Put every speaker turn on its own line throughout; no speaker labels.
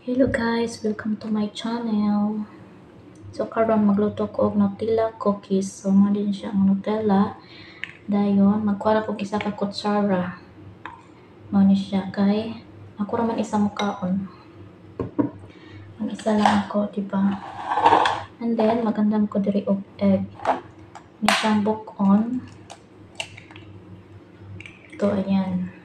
Hello guys, welcome to my channel. So karon magluto ko og Nutella cookies. So mo din siya ang Nutella. Dayon magkuha ko isa ka kutsara. Mo ni siya kay ako raman isa mo kaon. Ang isa lang ako, diba? And then magandang ko diri og egg. Ni siyang bukon. Ito ayan.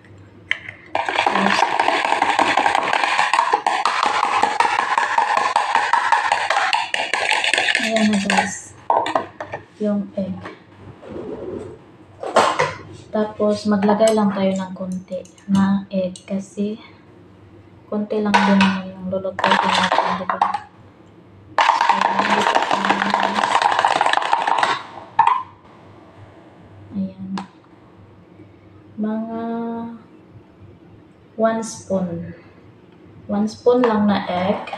Ayan na guys, yung egg. Tapos maglagay lang tayo ng konti na egg kasi konti lang din naman yung lulutuin natin, diba? Ayan. Mga 1 spoon. 1 spoon lang na egg.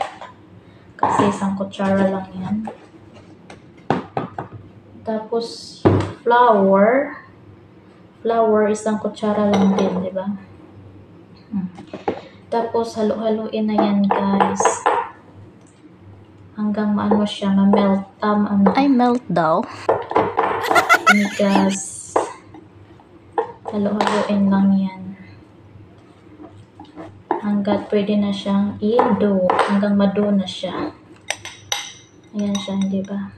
Kasi isang kutsara lang yan. Tapos, flour. Flour, isang kutsara lang din, di ba? Tapos, halo-haloin na yan, guys. Hanggang maano siya, ma-melt.
Ay, melt daw.
Guys. Halo-haloin lang yan. Hanggat pwede na siyang i-dough. Hanggang ma-dough na siya. Ayan siya, di ba?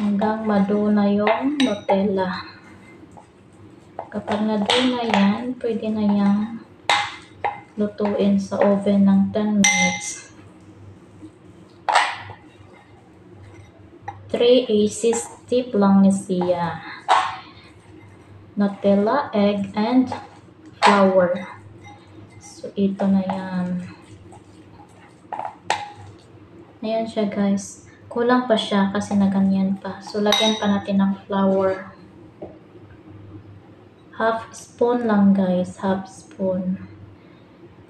Hanggang ma-dough na yung Nutella. Kapag na-dough na yan, pwede na yang lutuin sa oven ng 10 minutes. 3 easy step lang ni siya. Nutella, egg, and flour. So, ito na yan. Ayan siya, guys. Kulang pa siya kasi na ganyan pa. So, lagyan pa natin ng flour. Half spoon lang, guys. Half spoon.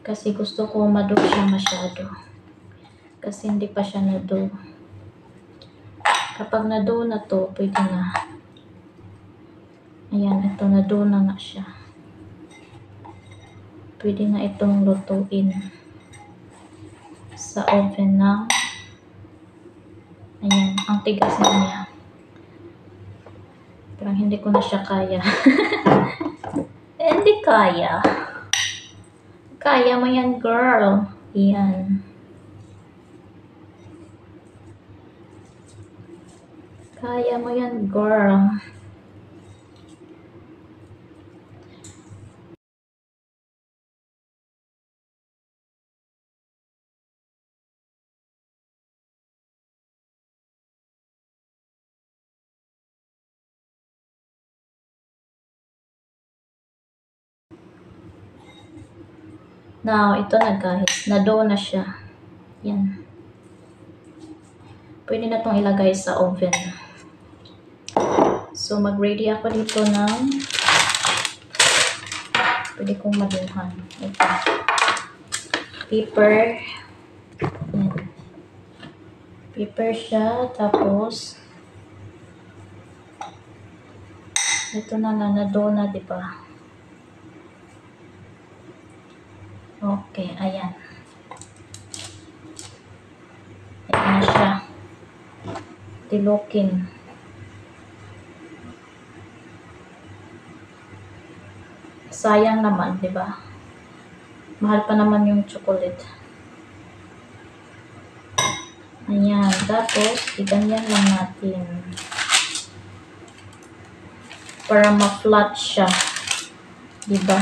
Kasi gusto ko ma-dough siya masyado. Kasi hindi pa siya na-dough. Kapag na-dough na to, pwede na. Ayan, ito na-dough na nga siya. Pwede na itong lutuin sa oven ng ayan, ang tigas na niya. Parang hindi ko na siya kaya. Hindi kaya. Kaya mo yan, girl. Yan. Kaya mo yan, girl. Now, ito na guys. Na-dough na siya. Yan. Pwede na itong ilagay sa oven. So, mag-ready ako dito ng pwede kong maduhan. Ito. Pepper. Yan. Pepper siya. Tapos, ito na lang. Na-dough na, diba? Okay, ayan. Ayan na siya. Tilokin. Sayang naman, di ba? Mahal pa naman yung chocolate. Ayan. Tapos, iganyan lang natin. Para ma-flat siya. Di ba?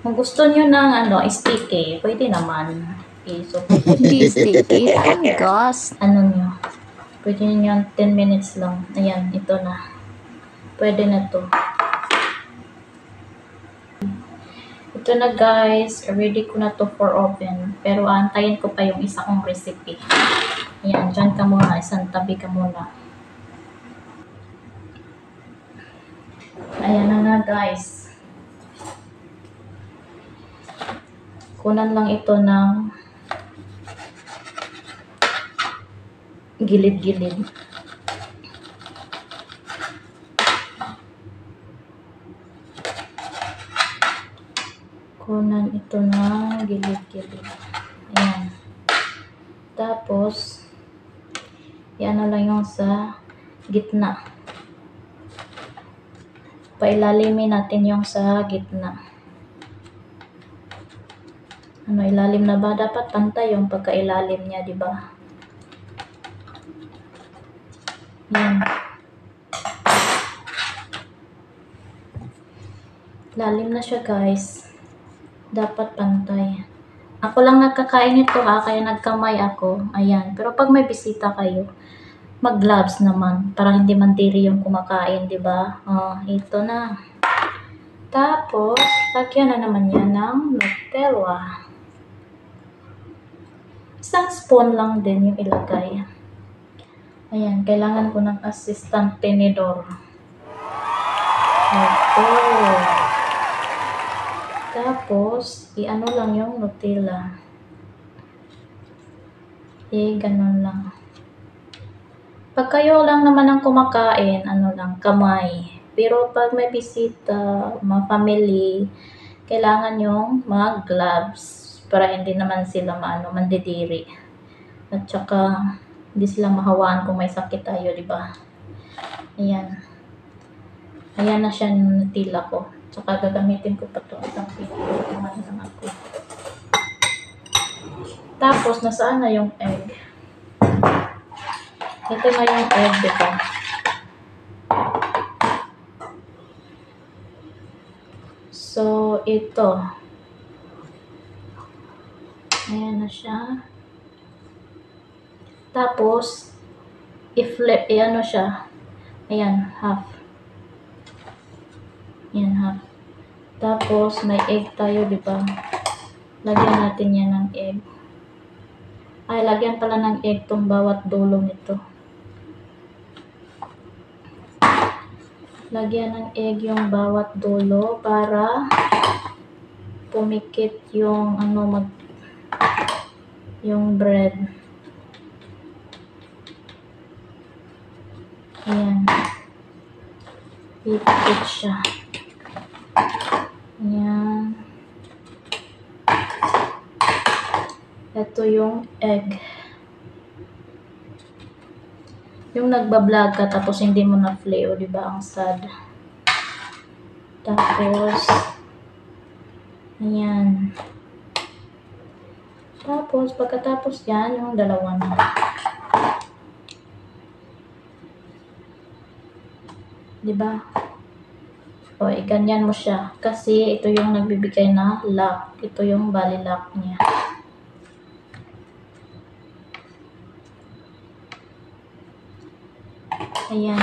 Kung gusto nyo ng sticky, pwede naman. Okay, so,
Hindi sticky. Ang gas.
ano nyo, pwede nyo 10 minutes lang. Ayan, ito na. Pwede na to. Ito na guys, ready ko na to for oven. Pero antayin ko pa yung isa kong recipe. Ayan, dyan ka muna. Isang tabi ka muna. Ayan na nga guys. Kunan lang ito ng gilid-gilid. kunan ito ng gilid-gilid. Ayan. Tapos, yan lang yung sa gitna. Pailalimin natin yung sa gitna. Ilalim na ba? Dapat pantay yung pagkailalim niya, di ba? Yan. Lalim na siya, guys. Dapat pantay. Ako lang nagkakain ito kaya nagkamay ako. Ayan. Pero pag may bisita kayo, mag-gloves naman para hindi mandiri yung kumakain, di ba? Ito na. Tapos, lagyan na naman yan ng Nutella. Isang spoon lang din yung ilagay. Ayan, kailangan ko ng assistant tenedor. Ito. Tapos, i-ano lang yung Nutella. Ganun lang. Pag kayo lang naman ang kumakain, kamay. Pero pag may bisita, mga family, kailangan yung mag-gloves para hindi naman sila mandidiri. At saka, hindi sila mahawaan kung may sakit tayo, di ba? Ayan. Ayan na siya yung Nutella ko. Saka gagamitin ko pa ito isang video. Kumain lang ako. Tapos, nasaan na yung egg? Ito na yung egg, diba? So, ito. Ayan na siya. Tapos, i-flip, ano siya. Ayan, half. Ayan, half. Tapos, may egg tayo, diba? Lagyan natin yan ng egg. Ay, lagyan pala ng egg tong bawat dulo nito. Lagyan ng egg yung bawat dulo para pumikit yung yung bread. Ayan. Pipikit siya. Ayan. Ito yung egg. Yung nagbablog ka tapos hindi mo na play, o diba? Ang sad. Tapos, ayan. Tapos, pagkatapos yan, yung dalawa na. Diba? O, ganyan mo siya. Kasi ito yung nagbibigay na lock. Ito yung bali lock niya. Ayan.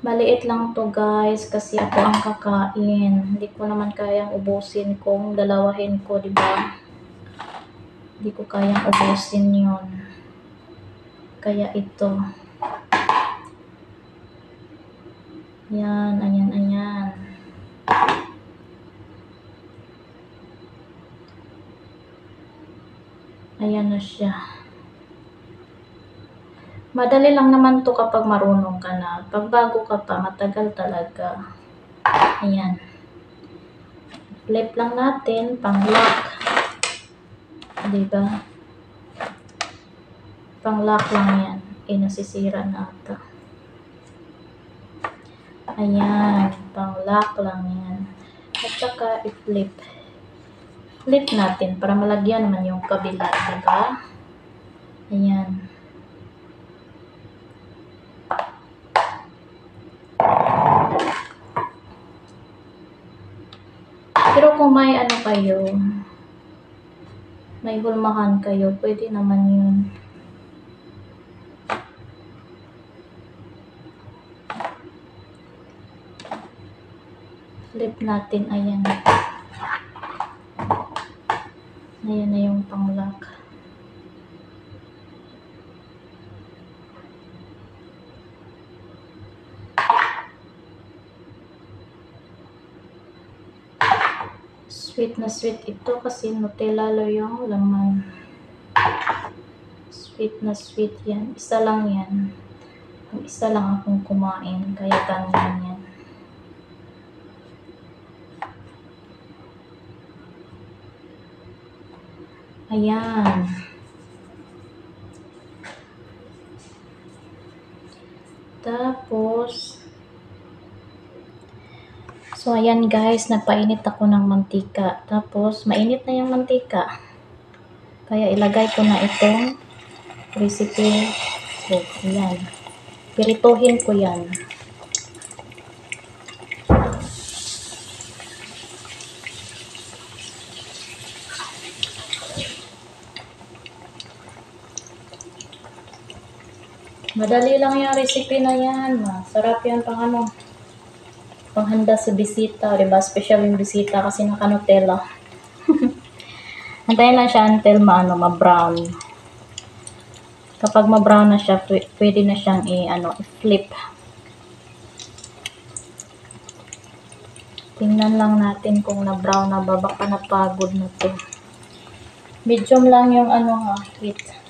Maliit lang to guys kasi ako ang kakain. Hindi ko naman kayang ubusin kung dalawahin ko, diba? Hindi ko kayang ubusin yun. Kaya ito. Ayan, ayan, ayan. Ayan na siya. Madali lang naman to kapag marunong ka na. Pag bago ka pa, matagal talaga. Ayan. Flip lang natin, pang-lock. Diba? Pang-lock lang yan. Nasisira na ata. Ayan. Pang-lock lang yan. At saka, i-flip. Flip natin para malagyan naman yung kabila. Diba? Ayan. Pero kung may kayo, may hulmahan kayo, pwede naman yun. Flip natin, ayan. Ayan na yung pang-lock. Sweet na sweet ito kasi Nutella yung laman. Sweet na sweet yan. Isa lang yan. Isa lang akong kumain. Kaya ganyan yan. Ayan. Tapos, so ayan guys, nagpainit ako ng mantika. Tapos, mainit na yung mantika. Kaya ilagay ko na itong recipe ko. Ayan. Pirituhin ko yan. Madali lang yung recipe na yan. Masarap yan panghanda sa bisita, diba? Special yung bisita kasi naka-Nutella. Antayin lang siya until ma-brown. Kapag ma-brown na siya, pwede na siyang i-flip. Tingnan lang natin kung na-brown na ba. Baka napagod na to. Medium lang yung heat.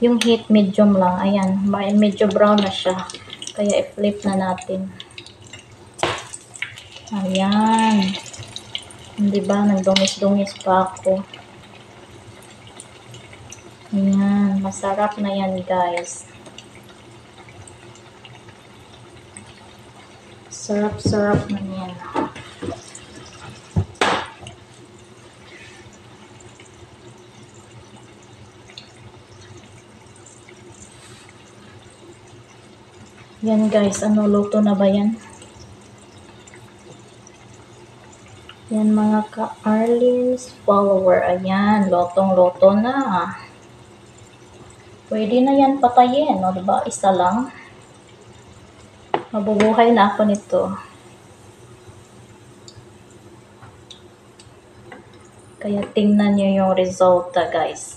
Yung heat medium lang. Ayan, medyo brown na siya. Kaya i-flip na natin. Ayan. Hindi ba? Nagdungis-dungis pa ako. Ayan. Masarap na yan, guys. Sarap-sarap na yan. Yan, guys. Luto na ba yan? Yan mga ka-Arlene's follower. Ayan, lotong-loto na. Pwede na yan patayin, no? Diba? Isa lang. Mabubuhay na ako nito. Kaya tingnan nyo yung resulta, guys.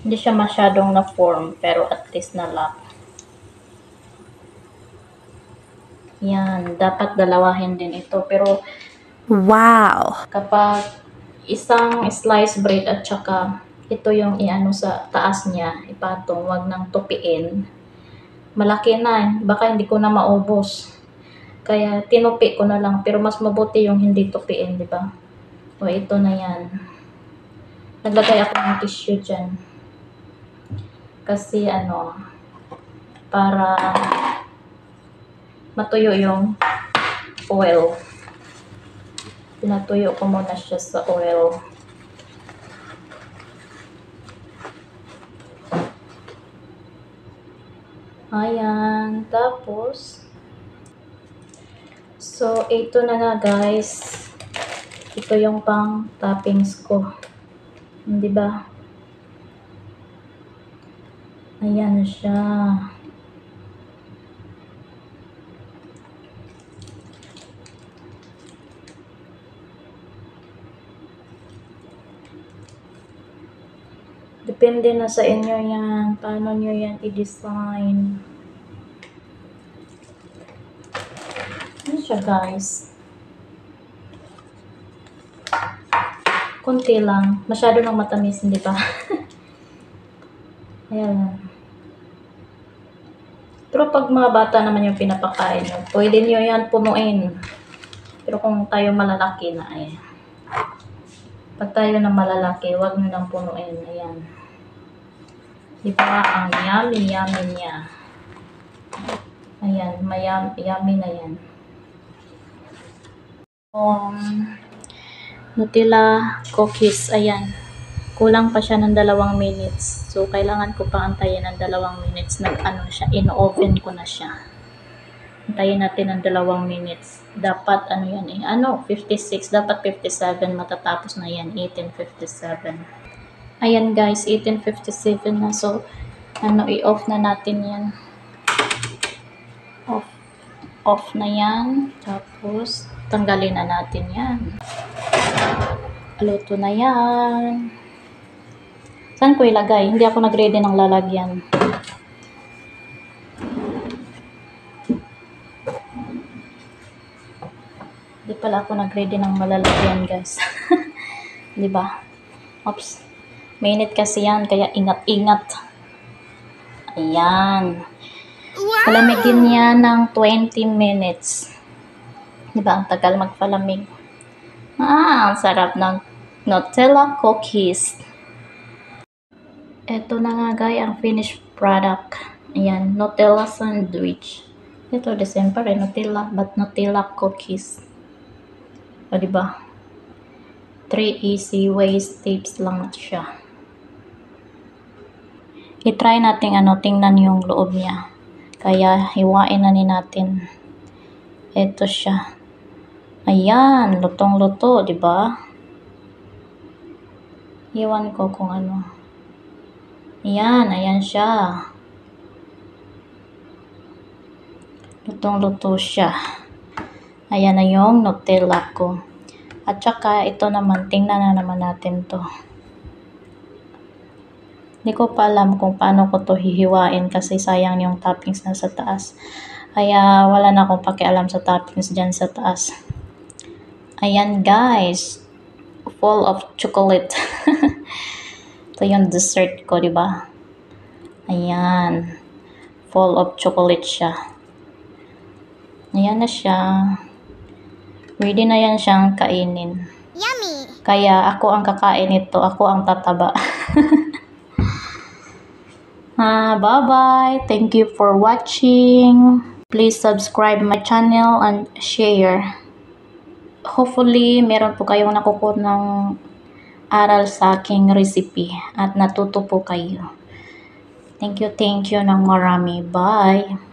Hindi siya masyadong na-form, pero at least na-lock. Yan, dapat dalawahin din ito. Pero,
Wow!
kapag isang slice bread at saka ito yung sa taas niya, ipatong, wag nang tupiin. Malaki na, baka hindi ko na maubos. Kaya tinupi ko na lang, pero mas mabuti yung hindi tupiin, di ba? O ito na yan. Naglagay ako ng tissue dyan. Kasi para matuyo yung oil. Pinatuyo ko muna siya sa oil. Ayan. Tapos, so, ito na nga guys. Ito yung pang toppings ko. Diba? Ayan siya. Depende na sa inyo yan. Paano nyo yan i-design. Ano siya guys? Kunti lang. Masyado nang matamis, hindi ba? Ayan. Pero pag mga bata naman yung pinapakain nyo, pwede nyo yan punuin. Pero kung tayo malalaki na, pag tayo na malalaki, wag nyo nang punuin. Ayan. Diba, ang yummy niya. Ayan, yummy na yan. Nutella cookies, ayan. Kulang pa siya ng 2 minutes. So, kailangan ko pa antayin ng 2 minutes. Siya, in-oven ko na siya. Antayin natin ng 2 minutes. Dapat, 56. Dapat 57. Matatapos na yan, 18:57. Ayan guys, 18:57 na. So, i-off na natin yan. Off na yan. Tapos, tanggalin na natin yan. Luto na yan. Saan ko ilagay? Hindi ako nag-ready ng lalagyan. Hindi pala ako nag-ready ng malalagyan, guys. Diba? Oops. Mainit kasi yan, kaya ingat-ingat. Ayan. Palamigin yan ng 20 minutes. Diba? Ang tagal magpalamig. Ang sarap ng Nutella cookies. Ito na nga guys ang finished product. Ayan, Nutella sandwich. Ito the same pa rin, Nutella, but Nutella cookies. O diba? 3 easy ways tips lang siya. I-try natin tingnan yung loob niya. Kaya hiwain na natin. Ito siya. Ayan, lutong-luto, di ba? Iwan ko kung ano. Ayan siya. Lutong-luto siya. Ayan na yung Nutella ko. At saka ito naman, tingnan na naman natin to. Hindi ko pa alam kung paano ko to hihiwain kasi sayang yung toppings na sa taas. Kaya wala na akong pakialam sa toppings dyan sa taas. Ayan guys, full of chocolate. Ito yung dessert ko, diba? Ayan, full of chocolate siya. Ayan na siya. Ready na yan siyang kainin.
Yummy!
Kaya ako ang kakain ito, ako ang tataba. Bye-bye. Thank you for watching. Please subscribe my channel and share. Hopefully, meron po kayong nakukuha ng aral sa aking recipe at natuto po kayo. Thank you ng marami. Bye!